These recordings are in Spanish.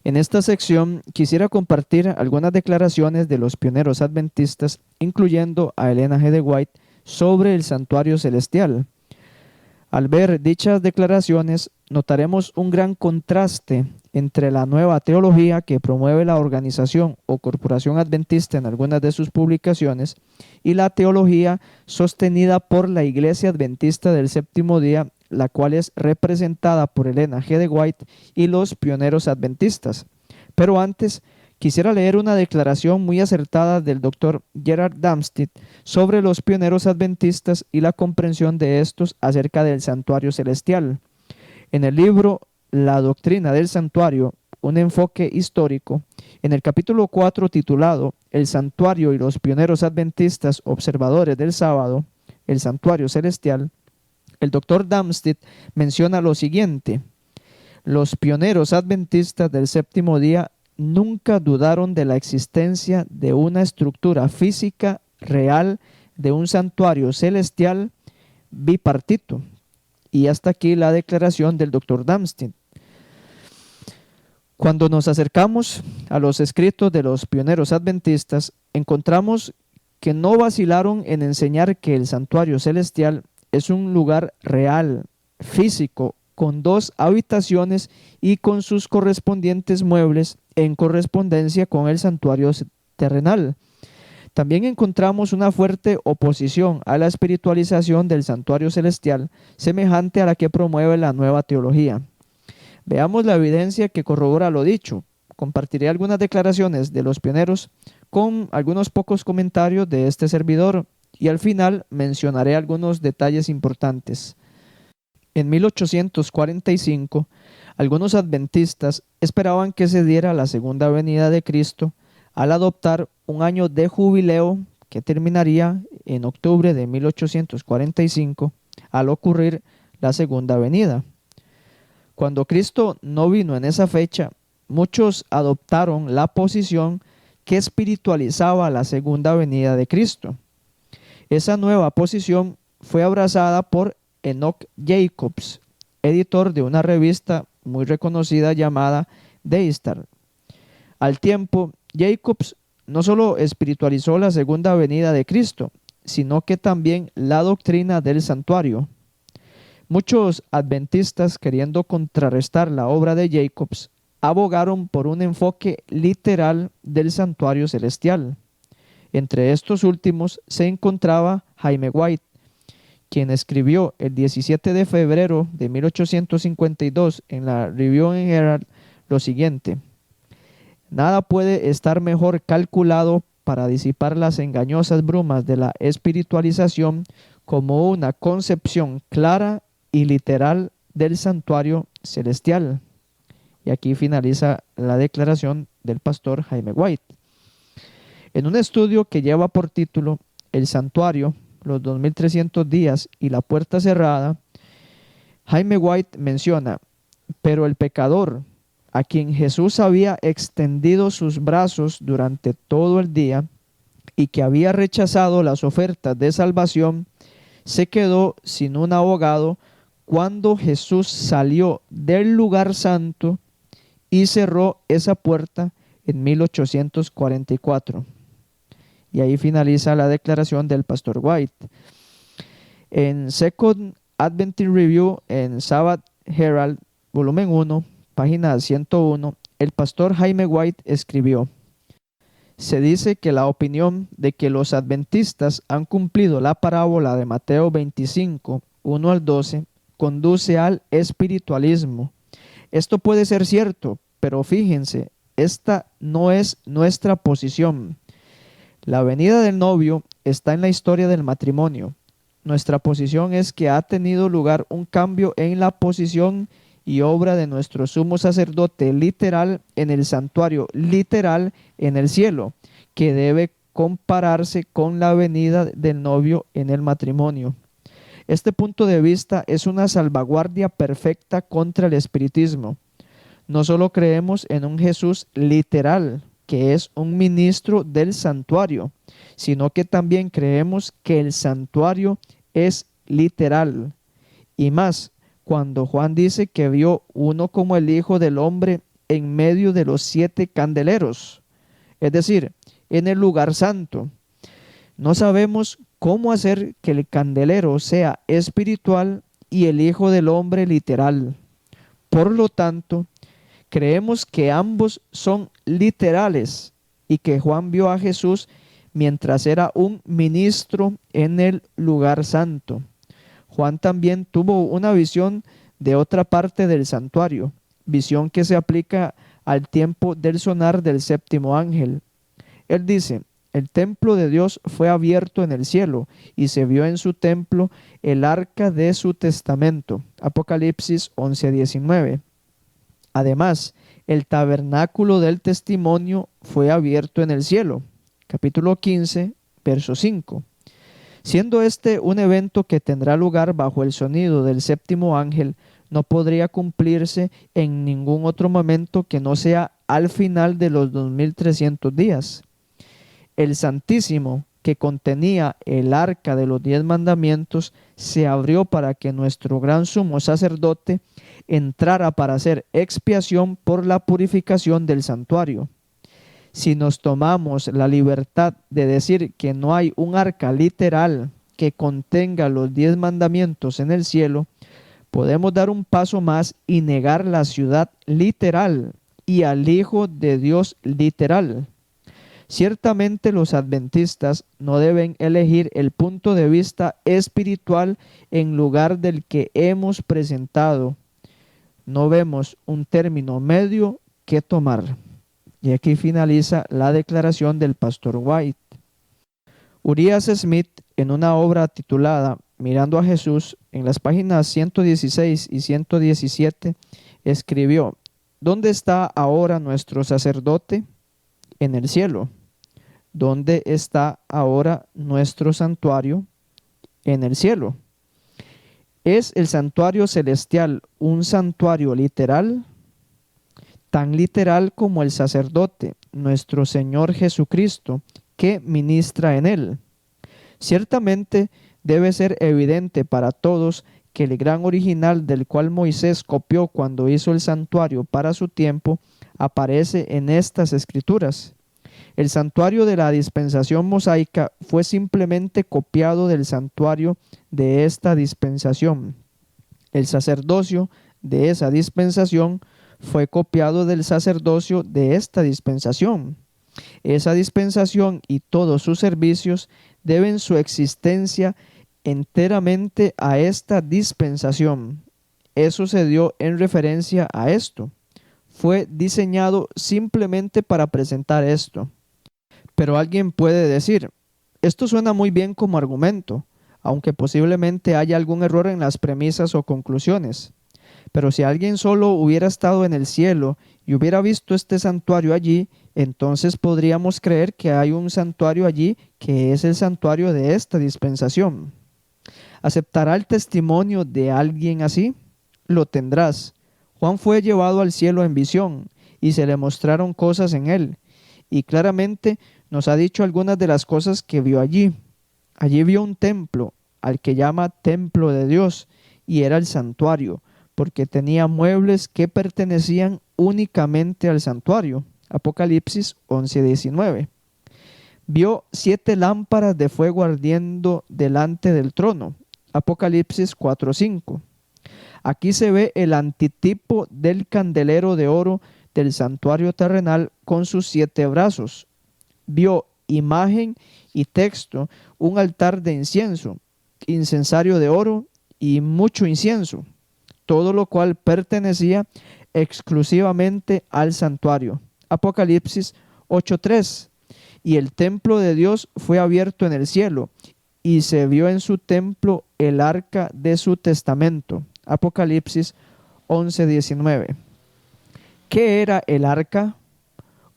En esta sección quisiera compartir algunas declaraciones de los pioneros adventistas, incluyendo a Elena G. de White, sobre el santuario celestial. Al ver dichas declaraciones, notaremos un gran contraste entre la nueva teología que promueve la organización o corporación adventista en algunas de sus publicaciones y la teología sostenida por la Iglesia Adventista del Séptimo Día, la cual es representada por Elena G. de White y los pioneros adventistas. Pero antes, quisiera leer una declaración muy acertada del Dr. Gerard Damstead sobre los pioneros adventistas y la comprensión de estos acerca del santuario celestial. En el libro La doctrina del santuario, un enfoque histórico, en el capítulo 4 titulado El santuario y los pioneros adventistas observadores del sábado, el santuario celestial, el Dr. Damstead menciona lo siguiente: los pioneros adventistas del séptimo día nunca dudaron de la existencia de una estructura física real de un santuario celestial bipartito. Y hasta aquí la declaración del Dr. Damstead. Cuando nos acercamos a los escritos de los pioneros adventistas, encontramos que no vacilaron en enseñar que el santuario celestial es un lugar real, físico, con 2 habitaciones y con sus correspondientes muebles en correspondencia con el santuario terrenal. También encontramos una fuerte oposición a la espiritualización del santuario celestial, semejante a la que promueve la nueva teología. Veamos la evidencia que corrobora lo dicho. Compartiré algunas declaraciones de los pioneros con algunos pocos comentarios de este servidor y al final mencionaré algunos detalles importantes. En 1845, algunos adventistas esperaban que se diera la segunda venida de Cristo al adoptar un año de jubileo que terminaría en octubre de 1845 al ocurrir la segunda venida. Cuando Cristo no vino en esa fecha, muchos adoptaron la posición que espiritualizaba la segunda venida de Cristo. Esa nueva posición fue abrazada por Enoch Jacobs, editor de una revista muy reconocida llamada Daystar. Al tiempo, Jacobs no solo espiritualizó la segunda venida de Cristo, sino que también la doctrina del santuario. Muchos adventistas, queriendo contrarrestar la obra de Jacobs, abogaron por un enfoque literal del santuario celestial. Entre estos últimos se encontraba Jaime White, quien escribió el 17 de febrero de 1852 en la Review and Herald lo siguiente: nada puede estar mejor calculado para disipar las engañosas brumas de la espiritualización como una concepción clara y literal del santuario celestial. Y aquí finaliza la declaración del pastor Jaime White. En un estudio que lleva por título El santuario, los 2300 días y la puerta cerrada, Jaime White menciona: pero el pecador, a quien Jesús había extendido sus brazos durante todo el día y que había rechazado las ofertas de salvación, se quedó sin un abogado cuando Jesús salió del lugar santo y cerró esa puerta en 1844. Y ahí finaliza la declaración del pastor White. En Second Adventist Review, en Sabbath Herald, volumen 1, página 101, el pastor Jaime White escribió: se dice que la opinión de que los adventistas han cumplido la parábola de Mateo 25, 1 al 12, conduce al espiritualismo. Esto puede ser cierto, pero fíjense, esta no es nuestra posición. La venida del novio está en la historia del matrimonio. Nuestra posición es que ha tenido lugar un cambio en la posición y obra de nuestro sumo sacerdote literal en el santuario literal en el cielo, que debe compararse con la venida del novio en el matrimonio. Este punto de vista es una salvaguardia perfecta contra el espiritismo. No solo creemos en un Jesús literal, que es un ministro del santuario, sino que también creemos que el santuario es literal. Y más, cuando Juan dice que vio uno como el Hijo del Hombre en medio de los 7 candeleros, es decir, en el lugar santo. No sabemos cómo hacer que el candelero sea espiritual y el Hijo del Hombre literal. Por lo tanto, creemos que ambos son literales y que Juan vio a Jesús mientras era un ministro en el lugar santo. Juan también tuvo una visión de otra parte del santuario, visión que se aplica al tiempo del sonar del séptimo ángel. Él dice: el templo de Dios fue abierto en el cielo y se vio en su templo el arca de su testamento. Apocalipsis 11:19. Además, el tabernáculo del testimonio fue abierto en el cielo. Capítulo 15, verso 5. Siendo este un evento que tendrá lugar bajo el sonido del séptimo ángel, no podría cumplirse en ningún otro momento que no sea al final de los 2300 días. El Santísimo, que contenía el arca de los 10 mandamientos, se abrió para que nuestro gran sumo sacerdote entrara para hacer expiación por la purificación del santuario. Si nos tomamos la libertad de decir que no hay un arca literal que contenga los 10 mandamientos en el cielo, podemos dar un paso más y negar la ciudad literal y al Hijo de Dios literal. Ciertamente los adventistas no deben elegir el punto de vista espiritual en lugar del que hemos presentado. No vemos un término medio que tomar. Y aquí finaliza la declaración del pastor White. Urias Smith, en una obra titulada Mirando a Jesús, en las páginas 116 y 117, escribió: ¿dónde está ahora nuestro sacerdote? En el cielo. ¿Dónde está ahora nuestro santuario? En el cielo. ¿Es el santuario celestial un santuario literal? Tan literal como el sacerdote, nuestro Señor Jesucristo, que ministra en él. Ciertamente debe ser evidente para todos que el gran original del cual Moisés copió cuando hizo el santuario para su tiempo, aparece en estas escrituras. El santuario de la dispensación mosaica fue simplemente copiado del santuario de esta dispensación. El sacerdocio de esa dispensación fue copiado del sacerdocio de esta dispensación. Esa dispensación y todos sus servicios deben su existencia enteramente a esta dispensación. Eso se dio en referencia a esto. Fue diseñado simplemente para presentar esto. Pero alguien puede decir: esto suena muy bien como argumento, aunque posiblemente haya algún error en las premisas o conclusiones. Pero si alguien solo hubiera estado en el cielo y hubiera visto este santuario allí, entonces podríamos creer que hay un santuario allí que es el santuario de esta dispensación. ¿Aceptará el testimonio de alguien así? Lo tendrás. Juan fue llevado al cielo en visión y se le mostraron cosas en él, y claramente nos ha dicho algunas de las cosas que vio allí. Allí vio un templo, al que llama templo de Dios, y era el santuario, porque tenía muebles que pertenecían únicamente al santuario. Apocalipsis 11:19. Vio 7 lámparas de fuego ardiendo delante del trono. Apocalipsis 4:5. Aquí se ve el antitipo del candelero de oro del santuario terrenal con sus 7 brazos. Vio imagen y texto, un altar de incienso, incensario de oro y mucho incienso, todo lo cual pertenecía exclusivamente al santuario. Apocalipsis 8:3. Y el templo de Dios fue abierto en el cielo, y se vio en su templo el arca de su testamento. Apocalipsis 11:19. ¿Qué era el arca?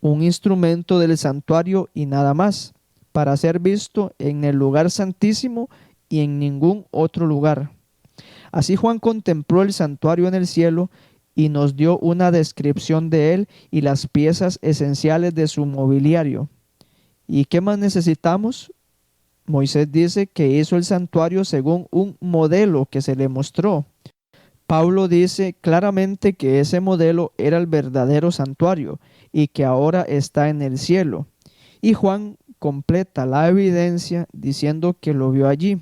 Un instrumento del santuario y nada más, para ser visto en el lugar santísimo y en ningún otro lugar. Así Juan contempló el santuario en el cielo y nos dio una descripción de él y las piezas esenciales de su mobiliario. ¿Y qué más necesitamos? Moisés dice que hizo el santuario según un modelo que se le mostró. Pablo dice claramente que ese modelo era el verdadero santuario y que ahora está en el cielo. Y Juan completa la evidencia diciendo que lo vio allí.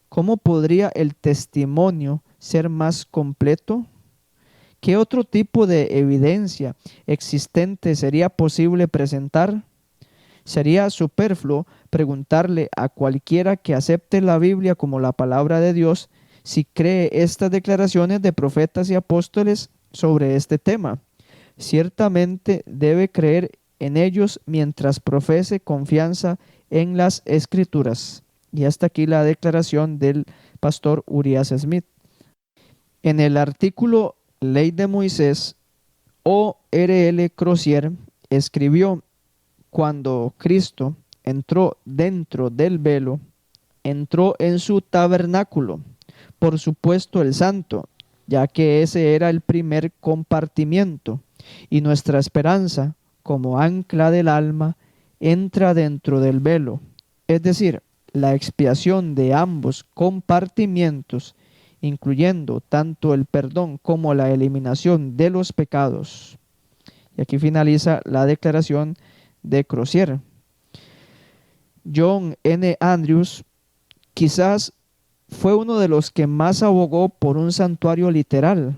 ¿Cómo podría el testimonio ser más completo? ¿Qué otro tipo de evidencia existente sería posible presentar? Sería superfluo preguntarle a cualquiera que acepte la Biblia como la palabra de Dios si cree estas declaraciones de profetas y apóstoles sobre este tema. Ciertamente debe creer en ellos mientras profese confianza en las Escrituras. Y hasta aquí la declaración del pastor Urias Smith. En el artículo Ley de Moisés, O.R.L. Crozier escribió: cuando Cristo entró dentro del velo, entró en su tabernáculo, por supuesto el santo, ya que ese era el primer compartimiento, y nuestra esperanza, como ancla del alma, entra dentro del velo, es decir, la expiación de ambos compartimientos, incluyendo tanto el perdón como la eliminación de los pecados. Y aquí finaliza la declaración de Crozier. John N. Andrews quizás fue uno de los que más abogó por un santuario literal,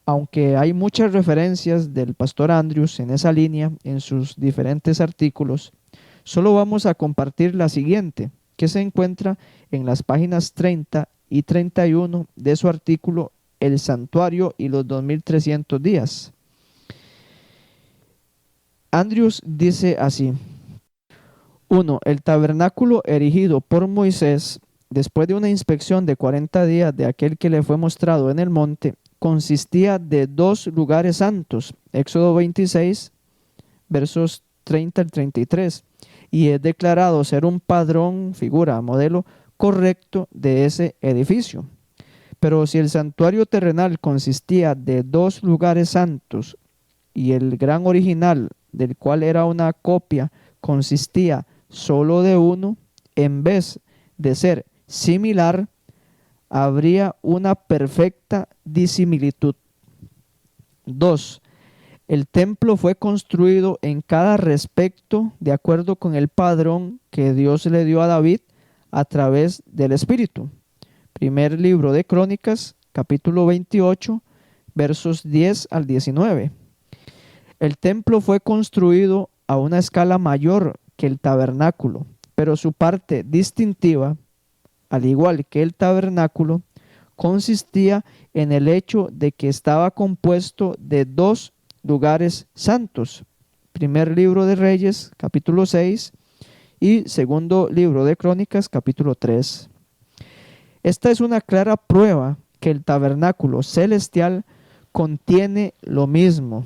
aunque hay muchas referencias del pastor Andrews en esa línea en sus diferentes artículos. Solo vamos a compartir la siguiente, que se encuentra en las páginas 30 y 31 de su artículo El santuario y los 2300 días. Andrews dice así: 1. El tabernáculo erigido por Moisés, después de una inspección de 40 días de aquel que le fue mostrado en el monte, consistía de 2 lugares santos, Éxodo 26, versos 30 al 33, y es declarado ser un padrón, figura, modelo correcto de ese edificio. Pero si el santuario terrenal consistía de 2 lugares santos y el gran original, del cual era una copia, consistía solo de uno, en vez de ser similar, habría una perfecta disimilitud. 2. El templo fue construido en cada respecto de acuerdo con el padrón que Dios le dio a David a través del Espíritu. Primer libro de Crónicas, capítulo 28, versos 10 al 19. El templo fue construido a una escala mayor que el tabernáculo, pero su parte distintiva, al igual que el tabernáculo, consistía en el hecho de que estaba compuesto de 2 lugares santos. Primer libro de Reyes, capítulo 6, y segundo libro de Crónicas, capítulo 3. Esta es una clara prueba que el tabernáculo celestial contiene lo mismo.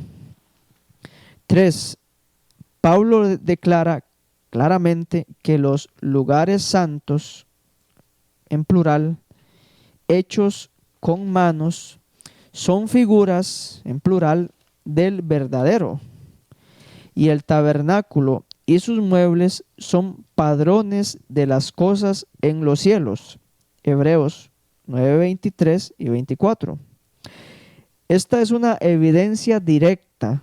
3. Pablo declara claramente que los lugares santos, en plural, hechos con manos, son figuras, en plural, del verdadero. Y el tabernáculo y sus muebles son padrones de las cosas en los cielos. Hebreos 9, 23 y 24. Esta es una evidencia directa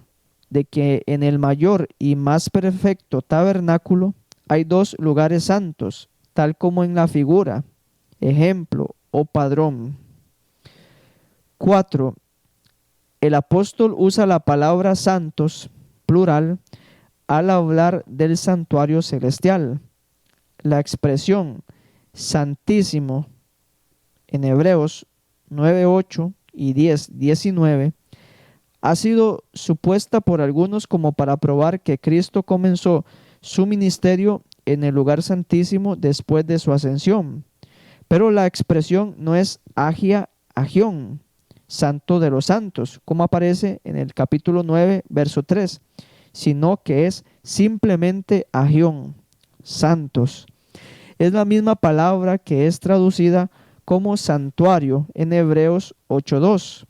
de que en el mayor y más perfecto tabernáculo hay 2 lugares santos, tal como en la figura, ejemplo o padrón. 4. El apóstol usa la palabra santos, plural, al hablar del santuario celestial. La expresión santísimo en Hebreos 9:8 y 10:19 ha sido supuesta por algunos como para probar que Cristo comenzó su ministerio en el lugar santísimo después de su ascensión. Pero la expresión no es agia agión, santo de los santos, como aparece en el capítulo 9, verso 3, sino que es simplemente agión, santos. Es la misma palabra que es traducida como santuario en Hebreos 8:2.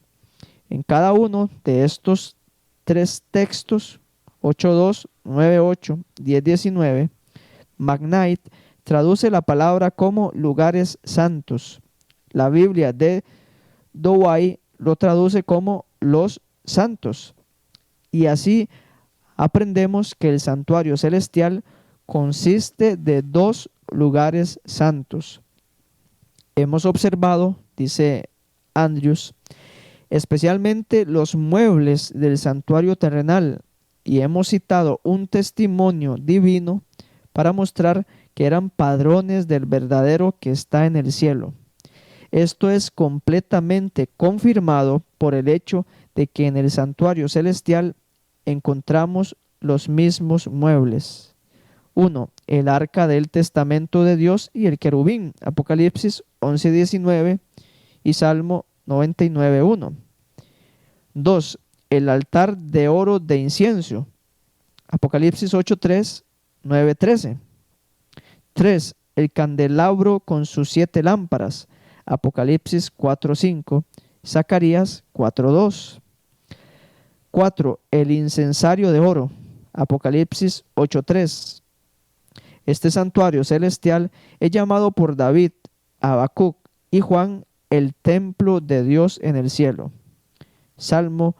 En cada uno de estos 3 textos, 8:2, 9:8, 10:19, McKnight traduce la palabra como lugares santos. La Biblia de Douay lo traduce como los santos. Y así aprendemos que el santuario celestial consiste de dos lugares santos. Hemos observado, dice Andrews, especialmente los muebles del santuario terrenal, y hemos citado un testimonio divino para mostrar que eran padrones del verdadero que está en el cielo. Esto es completamente confirmado por el hecho de que en el santuario celestial encontramos los mismos muebles. 1. El arca del testamento de Dios y el querubín, Apocalipsis 11:19 y Salmo 99:1. 2. El altar de oro de incienso, Apocalipsis 8:3, 9:13. 3. El candelabro con sus 7 lámparas, Apocalipsis 4:5, Zacarías 4:2. 4. El incensario de oro, Apocalipsis 8:3. Este santuario celestial es llamado por David, Habacuc y Juan el templo de Dios en el cielo. Salmo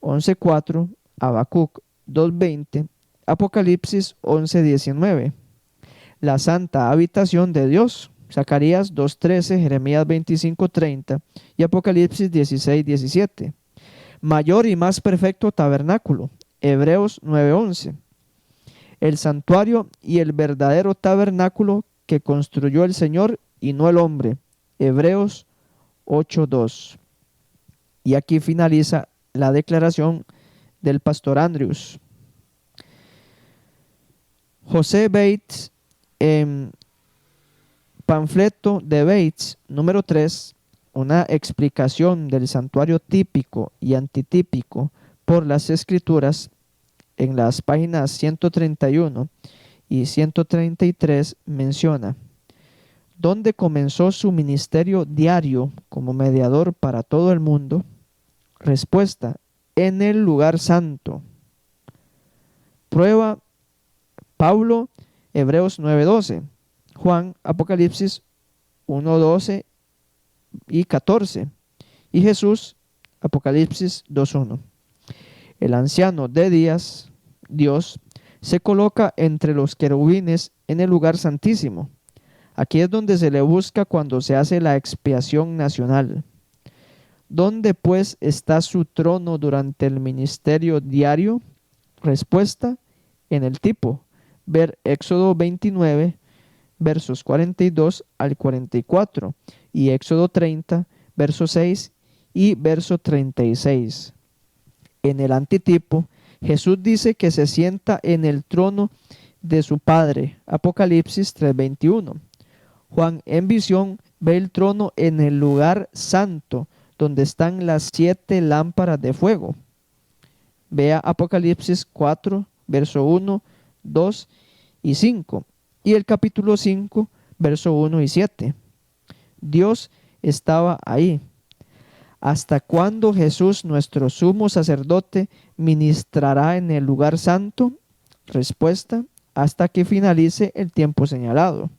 11:4, Habacuc 2:20, Apocalipsis 11:19. La santa habitación de Dios, Zacarías 2:13, Jeremías 25:30 y Apocalipsis 16:17. Mayor y más perfecto tabernáculo, Hebreos 9:11. El santuario y el verdadero tabernáculo que construyó el Señor y no el hombre, Hebreos 8:2. Y aquí finaliza la declaración del pastor Andrews. José Bates, en panfleto de Bates número 3, una explicación del santuario típico y antitípico por las escrituras, en las páginas 131 y 133 menciona: ¿dónde comenzó su ministerio diario como mediador para todo el mundo? Respuesta: en el lugar santo. Prueba: Pablo, Hebreos 9:12, Juan, Apocalipsis 1:12 y 14, y Jesús, Apocalipsis 2:1. El anciano de días, Dios, se coloca entre los querubines en el lugar santísimo. Aquí es donde se le busca cuando se hace la expiación nacional. ¿Dónde pues está su trono durante el ministerio diario? Respuesta: en el tipo. Ver Éxodo 29, versos 42 al 44 y Éxodo 30, verso 6 y verso 36. En el antitipo, Jesús dice que se sienta en el trono de su Padre, Apocalipsis 3:21. Juan en visión ve el trono en el lugar santo, donde están las 7 lámparas de fuego. Vea Apocalipsis 4, verso 1, 2 y 5, y el capítulo 5, verso 1 y 7. Dios estaba ahí. ¿Hasta cuándo Jesús, nuestro sumo sacerdote, ministrará en el lugar santo? Respuesta: hasta que finalice el tiempo señalado.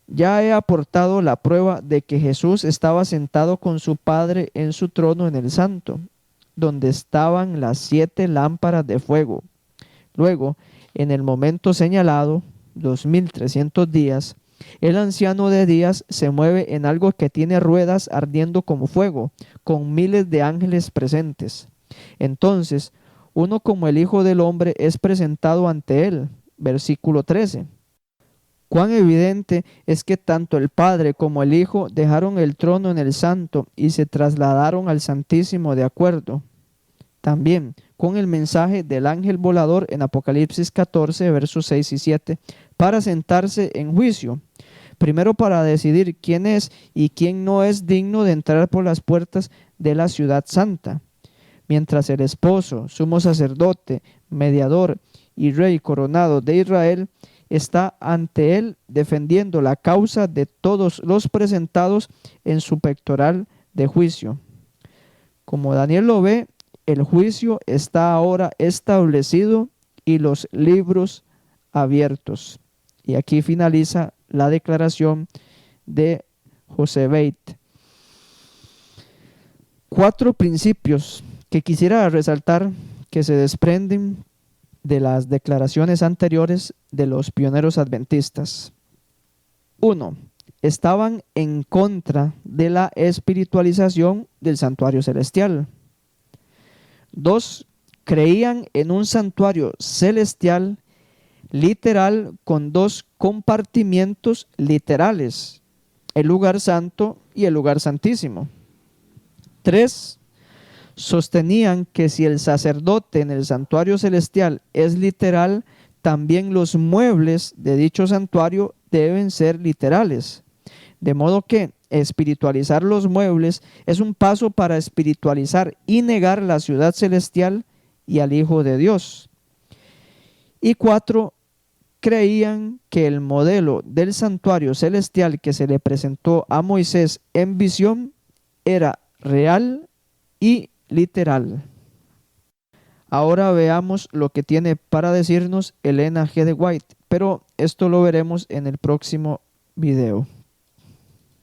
Ya he aportado la prueba de que Jesús estaba sentado con su Padre en su trono en el santo, donde estaban las 7 lámparas de fuego. Luego, en el momento señalado, 2300 días, el anciano de días se mueve en algo que tiene ruedas ardiendo como fuego, con miles de ángeles presentes. Entonces, uno como el Hijo del Hombre es presentado ante él. Versículo 13. Cuán evidente es que tanto el Padre como el Hijo dejaron el trono en el santo y se trasladaron al Santísimo de acuerdo. También con el mensaje del ángel volador en Apocalipsis 14, versos 6 y 7, para sentarse en juicio. Primero para decidir quién es y quién no es digno de entrar por las puertas de la ciudad santa. Mientras el esposo, sumo sacerdote, mediador y rey coronado de Israel está ante él defendiendo la causa de todos los presentados en su pectoral de juicio. Como Daniel lo ve, el juicio está ahora establecido y los libros abiertos. Y aquí finaliza la declaración de José Bates. 4 principios que quisiera resaltar que se desprenden de las declaraciones anteriores de los pioneros adventistas. 1. Estaban en contra de la espiritualización del santuario celestial. 2. Creían en un santuario celestial literal con 2 compartimientos literales, el lugar santo y el lugar santísimo. 3. Sostenían que si el sacerdote en el santuario celestial es literal, también los muebles de dicho santuario deben ser literales. De modo que espiritualizar los muebles es un paso para espiritualizar y negar la ciudad celestial y al Hijo de Dios. Y 4. Creían que el modelo del santuario celestial que se le presentó a Moisés en visión era real y literal. Ahora veamos lo que tiene para decirnos Elena G. de White, pero esto lo veremos en el próximo video.